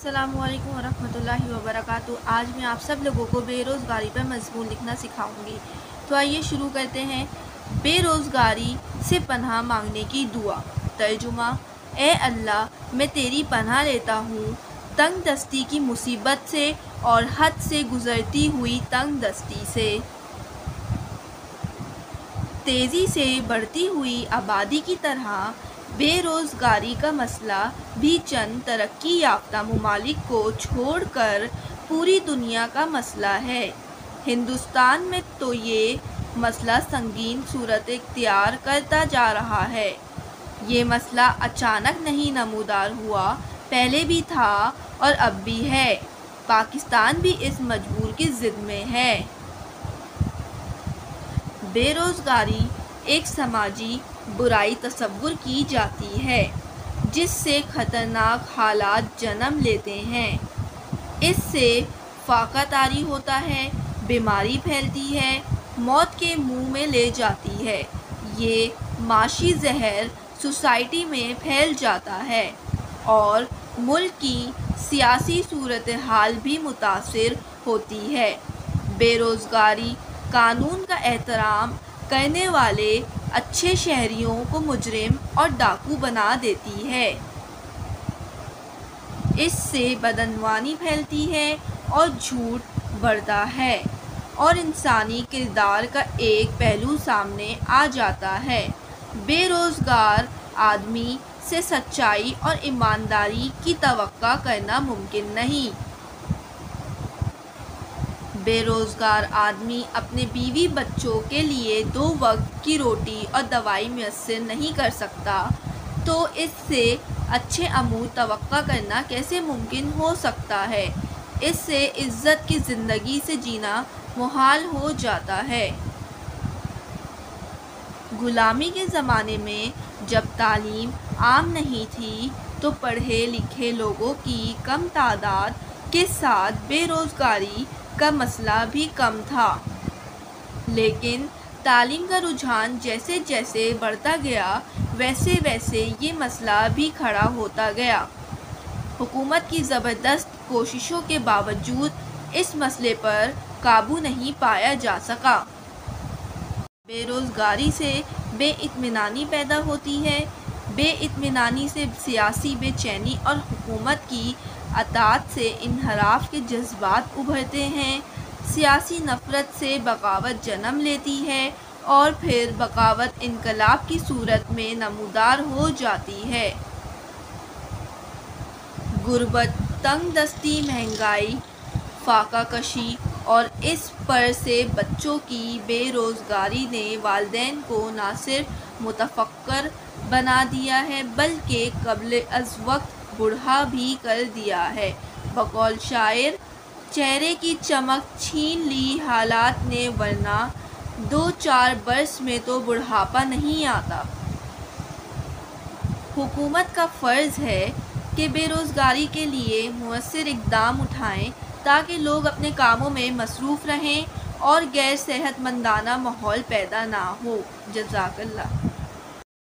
अस्सलामु अलैकुम वरहमतुल्लाहि वबरकातुहू। आज मैं आप सब लोगों को बेरोज़गारी पर मज़मून लिखना सिखाऊंगी। तो आइए शुरू करते हैं। बेरोज़गारी से पनाह मांगने की दुआ। तर्जुमा: ए अल्लाह, मैं तेरी पनाह लेता हूँ तंग दस्ती की मुसीबत से और हद से गुज़रती हुई तंग दस्ती से। तेज़ी से बढ़ती हुई आबादी की तरह बेरोज़गारी का मसला भी चंद तरक्की याफ्ता ममालिक को छोड़कर पूरी दुनिया का मसला है। हिंदुस्तान में तो ये मसला संगीन सूरत इख्तियार करता जा रहा है। ये मसला अचानक नहीं नमूदार हुआ, पहले भी था और अब भी है। पाकिस्तान भी इस मजबूर की ज़िद में है। बेरोज़गारी एक समाजी बुराई तस्वुर की जाती है जिससे ख़तरनाक हालात जन्म लेते हैं। इससे फाका तारी होता है, बीमारी फैलती है, मौत के मुंह में ले जाती है। ये माशी जहर सोसाइटी में फैल जाता है और मुल्क की सियासी सूरत हाल भी मुतासिर होती है। बेरोज़गारी कानून का एहतराम करने वाले अच्छे शहरियों को मुजरिम और डाकू बना देती है। इससे बदनवानी फैलती है और झूठ बढ़ता है और इंसानी किरदार का एक पहलू सामने आ जाता है। बेरोज़गार आदमी से सच्चाई और ईमानदारी की तवक्का करना मुमकिन नहीं। बेरोज़गार आदमी अपने बीवी बच्चों के लिए 2 वक्त की रोटी और दवाई मैसर नहीं कर सकता, तो इससे अच्छे अमूर तवक्का करना कैसे मुमकिन हो सकता है। इससे इज़्ज़त की ज़िंदगी से जीना मुहाल हो जाता है। गुलामी के ज़माने में जब तालीम आम नहीं थी तो पढ़े लिखे लोगों की कम तादाद के साथ बेरोज़गारी का मसला भी कम था। लेकिन तालीम का रुझान जैसे जैसे बढ़ता गया वैसे वैसे ये मसला भी खड़ा होता गया। हुकूमत की ज़बरदस्त कोशिशों के बावजूद इस मसले पर काबू नहीं पाया जा सका। बेरोज़गारी से बेइत्मीनानी पैदा होती है। बेइत्मीनानी से सियासी बेचैनी और हुकूमत की अतात से इन्हराफ के जज्बात उभरते हैं। सियासी नफ़रत से बगावत जन्म लेती है और फिर बगावत इनकलाब की सूरत में नमूदार हो जाती है। गुर्बत, तंग दस्ती, महंगाई, फाका कशी और इस पर से बच्चों की बेरोज़गारी ने वालिदैन को न सिर्फ मुतफक्कर बना दिया है बल्कि क़ब्ल अज़ वक्त बूढ़ा भी कर दिया है। बक़ौल शायर, चेहरे की चमक छीन ली हालात ने, वरना 2-4 बरस में तो बुढ़ापा नहीं आता। हुकूमत का फ़र्ज़ है कि बेरोज़गारी के लिए मुअस्सिर इक़दाम उठाएं ताकि लोग अपने कामों में मसरूफ़ रहें और गैर सेहतमंदाना माहौल पैदा ना हो। जज़ाकल्लाह।